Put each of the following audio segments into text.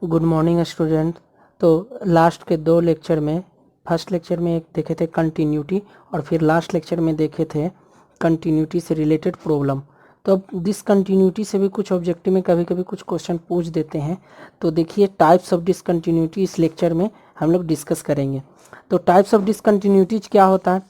Good morning student. तो last के दो लेक्चर में, फर्स्ट लेक्चर में एक देखे थे कंटिन्यूटी और फिर लास्ट लेक्चर में देखे थे कंटिन्यूटी से रिलेटेड प्रॉब्लम। तो अब डिसकंटिन्यूटी से भी कुछ ऑब्जेक्टिव में कभी कभी कुछ क्वेश्चन पूछ देते हैं। तो देखिए टाइप्स ऑफ डिसकंटिन्यूटी इस लेक्चर में हम लोग डिस्कस करेंगे। तो टाइप्स ऑफ डिसकंटिन्यूटीज क्या होता है?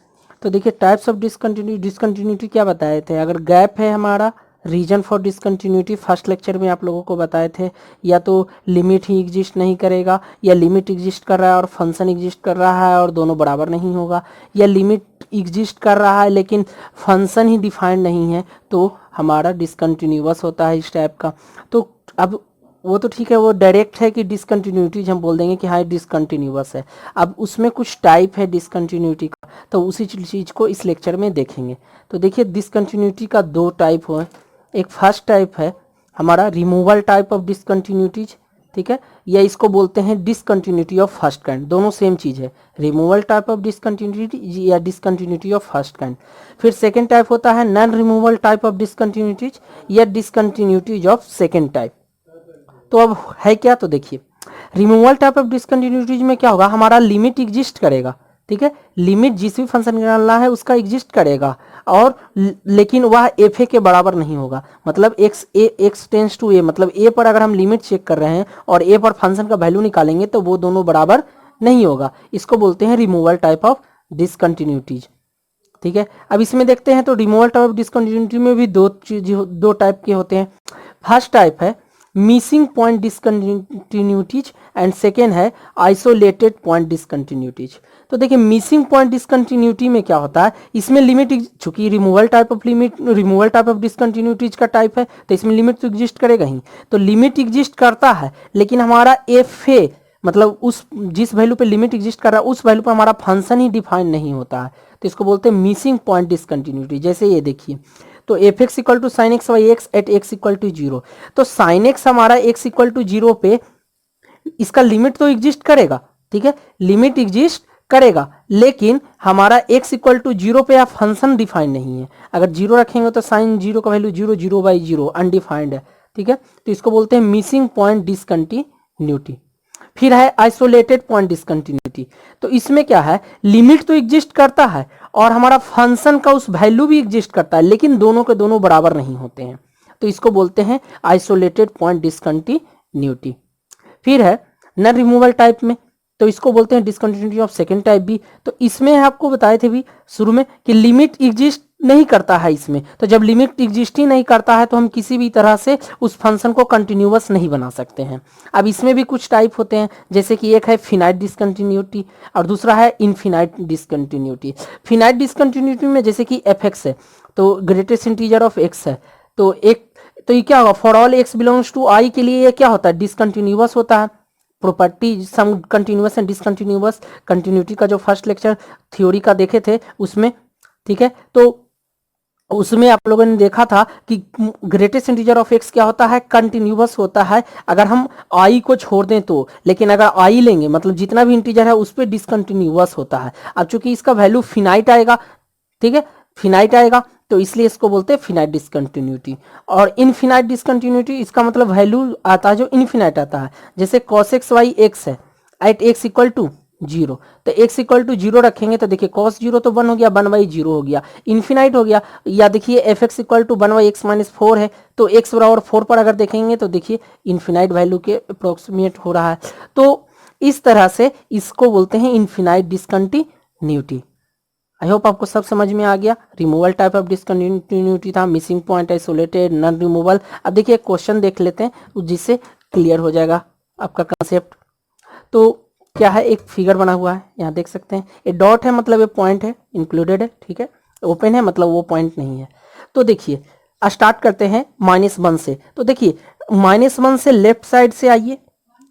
तो देखिए टाइप्स ऑफ डिसकंटिन्यूटी क्या बताए थे। अगर गैप है हमारा, reason for discontinuity first lecture में आप लोगों को बताए थे, या तो लिमिट ही एग्जिस्ट नहीं करेगा, या लिमिट एग्जिस्ट कर रहा है और फंक्शन एग्जिस्ट कर रहा है और दोनों बराबर नहीं होगा, या लिमिट एग्जिस्ट कर रहा है लेकिन फंक्शन ही डिफाइंड नहीं है तो हमारा डिसकंटिन्यूअस होता है इस टाइप का। तो अब वो तो ठीक है, वो डायरेक्ट है कि डिसकंटिन्यूटीज हम बोल देंगे कि हाँ डिसकंटिन्यूअस है। अब उसमें कुछ टाइप है डिसकंटिन्यूटी का, तो उसी चीज़ को इस लेक्चर में देखेंगे। तो देखिए डिसकंटिन्यूटी का दो टाइप हुआ। एक फर्स्ट टाइप है हमारा रिमूवल टाइप ऑफ डिसकंटिन्यूटीज, ठीक है, या इसको बोलते हैं डिसकंटिन्यूटी ऑफ फर्स्ट काइंड। दोनों सेम चीज़ है, रिमूवल टाइप ऑफ डिसकंटिन्यूटी या डिसकंटिन्यूटी ऑफ फर्स्ट काइंड। फिर सेकेंड टाइप होता है non removal type of discontinuities या डिसकंटिन्यूटीज ऑफ सेकेंड टाइप। तो अब है क्या, तो देखिए रिमूवल टाइप ऑफ डिसकंटिन्यूटीज में क्या होगा, हमारा लिमिट एग्जिस्ट करेगा, ठीक है, लिमिट जिस भी फंक्शन का डालना है उसका एग्जिस्ट करेगा और लेकिन वह एफ ए के बराबर नहीं होगा। मतलब एक्स टेंस टू ए, मतलब ए पर अगर हम लिमिट चेक कर रहे हैं और ए पर फंक्शन का वैल्यू निकालेंगे तो वो दोनों बराबर नहीं होगा। इसको बोलते हैं रिमूवल टाइप ऑफ डिसकंटिन्यूटीज, ठीक है। अब इसमें देखते हैं तो रिमूवल टाइप ऑफ डिसकंटिन्यूटी में भी दो टाइप के होते हैं। फर्स्ट टाइप है missing point discontinuities and second है आइसोलेटेड पॉइंट डिसकंटिन्यूटीज। तो देखिए मिसिंग पॉइंट डिसकंटिन्यूटी में क्या होता है, इसमें लिमिट, चूंकि रिमूवल टाइप ऑफ डिसकंटिन्यूटीज का टाइप है तो इसमें लिमिट तो एग्जिस्ट करेगा ही। तो लिमिट एग्जिस्ट करता है लेकिन हमारा एफ ए, मतलब उस जिस वैल्यू पे लिमिट एग्जिस्ट कर रहा है उस वैल्यू पे हमारा फंक्शन ही डिफाइन नहीं होता है, तो इसको बोलते हैं मिसिंग पॉइंट डिसकंटिन्यूटी। जैसे ये देखिए, तो f x equal to sine x y x at x equal to zero, तो साइन एक्स हमारा एक्स इक्वल टू जीरो पे इसका लिमिट तो एग्जिस्ट करेगा, ठीक है, लिमिट एग्जिस्ट करेगा लेकिन हमारा x इक्वल टू जीरो पे आप फंक्शन डिफाइन नहीं है। अगर जीरो रखेंगे तो साइन जीरो का value zero, zero by zero undefined है, ठीक है, तो इसको बोलते हैं मिसिंग पॉइंट डिसकंटिन्यूटी। फिर है आइसोलेटेड पॉइंट डिसकंटिन्यूटी। तो इसमें क्या है, लिमिट तो एग्जिस्ट करता है और हमारा फंक्शन का उस वैल्यू भी एग्जिस्ट करता है लेकिन दोनों के दोनों बराबर नहीं होते हैं, तो इसको बोलते हैं आइसोलेटेड पॉइंट डिसकंटिन्यूटी। फिर है नॉन रिमूवल टाइप में, तो इसको बोलते हैं डिसकंटिन्यूटी ऑफ सेकेंड टाइप भी। तो इसमें आपको बताए थे भी शुरू में कि लिमिट एग्जिस्ट नहीं करता है इसमें, तो जब लिमिट एग्जिस्ट ही नहीं करता है तो हम किसी भी तरह से उस फंक्शन को कंटिन्यूअस नहीं बना सकते हैं। अब इसमें भी कुछ टाइप होते हैं, जैसे कि एक है फिनाइट डिसकंटिन्यूटी और दूसरा है इनफिनाइट डिसकंटिन्यूटी। फिनाइट डिसकंटिन्यूटी में जैसे कि एफ एक्स है तो ग्रेटेस्ट इंटीजर ऑफ एक्स है, तो ये क्या होगा, for all x belongs to I के लिए ये क्या होता है, डिसकंटिन्यूअस होता है। Property sum continuous and discontinuous continuity का जो फर्स्ट लेक्चर थ्योरी का देखे थे उसमें, ठीक है, तो उसमें आप लोगों ने देखा था कि ग्रेटेस्ट इंटीजर ऑफ एक्स क्या होता है, कंटिन्यूअस होता है अगर हम आई को छोड़ दें तो, लेकिन अगर आई लेंगे मतलब जितना भी इंटीजर है उस पर डिसकंटिन्यूअस होता है। अब चूंकि इसका वैल्यू फिनाइट आएगा, ठीक है, फिनाइट आएगा तो इसलिए इसको बोलते हैं फिनाइट डिसकंटिन्यूटी। और इनफिनाइट डिसकंटिन्यूटी इसका मतलब वैल्यू आता है जो इनफिनाइट आता है, जैसे cos एक्स वाई एक्स है at x equal to zero, तो एक्स इक्वल टू जीरो रखेंगे तो देखिए cos जीरो तो वन हो गया, वन बाई जीरो हो गया, इन्फिनाइट हो गया। या देखिए f x equal to one by x minus four है तो एक्स बराबर फोर पर अगर देखेंगे तो देखिए इन्फिनाइट वैल्यू के अप्रोक्सीमेट हो रहा है। तो इस तरह से इसको बोलते हैं इन्फिनाइट डिसकंटिन्यूटी। आई होप आपको सब समझ में आ गया। रिमूवल टाइप ऑफ डिसकंटिन्यूटी था, missing point, isolated, non removal. अब देखिए क्वेश्चन देख लेते हैं जिससे क्लियर हो जाएगा आपका कंसेप्ट। तो क्या है, एक फिगर बना हुआ है, यहाँ देख सकते हैं, ये डॉट है मतलब ये पॉइंट है, इंक्लूडेड है, ठीक है, ओपन है मतलब वो पॉइंट नहीं है। तो देखिए स्टार्ट करते हैं -1 से। तो देखिए -1 से लेफ्ट साइड से आइए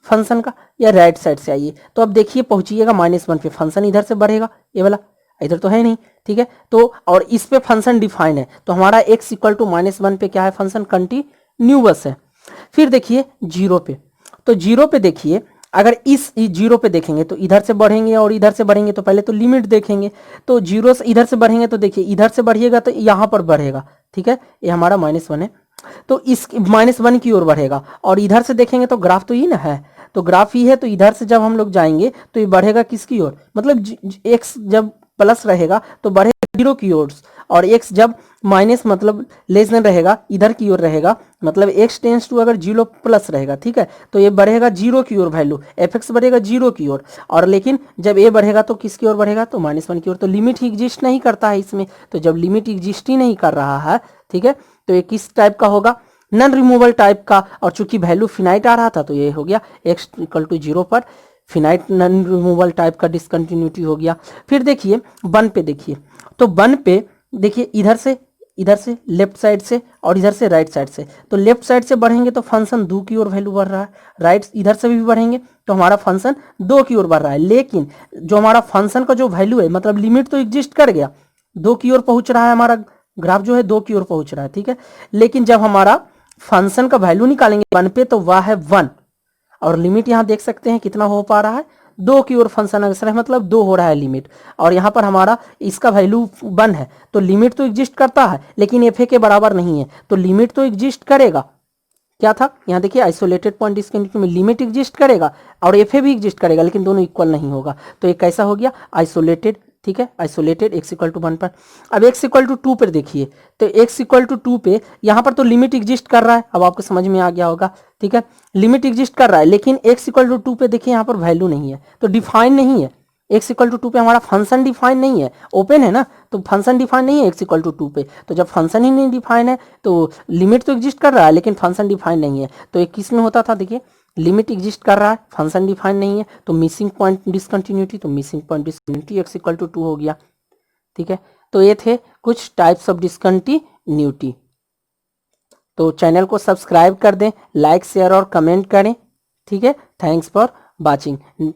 फंक्शन का या राइट साइड से आइए, तो अब देखिए पहुंचिएगा -1 पे, फंक्शन इधर से बढ़ेगा, ये वाला इधर तो है नहीं, ठीक है, तो और इस पे फंक्शन डिफाइन है तो हमारा x इक्वल टू -1 पे क्या है, फंक्शन कंटिन्यूअस है। फिर देखिए जीरो पे, तो जीरो पे देखिए अगर इस जीरो पे देखेंगे तो इधर से बढ़ेंगे और इधर से बढ़ेंगे तो पहले तो लिमिट देखेंगे, तो जीरो से इधर से बढ़ेंगे तो देखिए इधर से बढ़िएगा तो यहाँ पर बढ़ेगा, ठीक है, ये हमारा -1 है तो इस -1 की ओर बढ़ेगा और इधर से देखेंगे तो ग्राफ तो ये ना है तो ग्राफ ही है, तो इधर से जब हम लोग जाएंगे तो ये बढ़ेगा किसकी ओर, मतलब एक्स जब प्लस रहेगा तो बढ़ेगा जीरो की ओर, और एक्स जब माइनस मतलब लेस देन रहेगा इधर की ओर रहेगा, मतलब एक्स टेंस टू अगर जीरो प्लस रहेगा, ठीक है, तो ये बढ़ेगा जीरो की ओर, वैल्यू एफ एक्स बढ़ेगा जीरो की ओर, और लेकिन जब ए बढ़ेगा तो किसकी ओर बढ़ेगा, तो -1 की ओर। तो लिमिट ही एग्जिस्ट नहीं करता है इसमें, तो जब लिमिट एग्जिस्ट ही नहीं कर रहा है, ठीक है, तो ये किस टाइप का होगा, नॉन रिमूवल टाइप का। और चूंकि वैल्यू फिनाइट आ रहा था तो ये हो गया एक्स इक्वल टू जीरो पर फिनाइट नॉन रिमूवल टाइप का डिसकंटिन्यूटी हो गया। फिर देखिए 1 पे, देखिए तो 1 पे देखिए इधर से लेफ्ट साइड से और इधर से राइट साइड से, तो लेफ्ट साइड से बढ़ेंगे तो फंक्शन 2 की ओर वैल्यू बढ़ रहा है, राइट इधर से भी बढ़ेंगे तो हमारा फंक्शन 2 की ओर बढ़ रहा है। लेकिन जो हमारा फंक्शन का जो वैल्यू है, मतलब लिमिट तो एग्जिस्ट कर गया, 2 की ओर पहुंच रहा है, हमारा ग्राफ जो है 2 की ओर पहुंच रहा है, ठीक है, लेकिन जब हमारा फंक्शन का वैल्यू निकालेंगे 1 पे तो वह है 1, और लिमिट यहां देख सकते हैं कितना हो पा रहा है, 2 की ओर फंक्शन अग्रसर है, मतलब 2 हो रहा है लिमिट, और यहाँ पर हमारा इसका वैल्यू 1 है, तो लिमिट तो एग्जिस्ट करता है लेकिन एफ ए के बराबर नहीं है, तो लिमिट तो एग्जिस्ट करेगा, क्या था यहाँ देखिए आइसोलेटेड पॉइंट डिस्कंटिन्यूटी में लिमिट एग्जिस्ट करेगा और एफ ए भी एग्जिस्ट करेगा, लेकिन दोनों इक्वल नहीं होगा, तो ये कैसा हो गया आइसोलेटेड, ठीक है, आइसोलेटेड एक्स इक्वल टू 1 पर। अब एक्स इक्वल टू 2 पर देखिए, तो एक्स इक्वल टू 2 पे यहाँ पर तो लिमिट एग्जिस्ट कर रहा है, अब आपको समझ में आ गया होगा, ठीक है, लिमिट एग्जिस्ट कर रहा है, लेकिन एक्स इक्वल टू 2 पे देखिए यहाँ पर वैल्यू नहीं है, तो डिफाइन नहीं है, एक्स इक्वल टू 2 पे हमारा फंक्शन डिफाइन नहीं है, ओपन है ना, तो फंक्शन डिफाइन नहीं है एक्स इक्वल टू 2 पे, तो जब फंक्शन ही नहीं डिफाइन है तो लिमिट तो एग्जिस्ट कर रहा है लेकिन फंक्शन डिफाइन नहीं है, तो ये किस में होता था, देखिए लिमिट एग्जिस्ट कर रहा है, फंक्शन डिफाइन नहीं है, तो मिसिंग पॉइंट डिसकंटिन्यूटी, तो missing point discontinuity x equal to 2 हो गया, ठीक है। तो ये थे कुछ टाइप्स ऑफ डिसकंटिन्यूटी। तो चैनल को सब्सक्राइब कर दें, लाइक शेयर और कमेंट करें, ठीक है। Thanks for watching.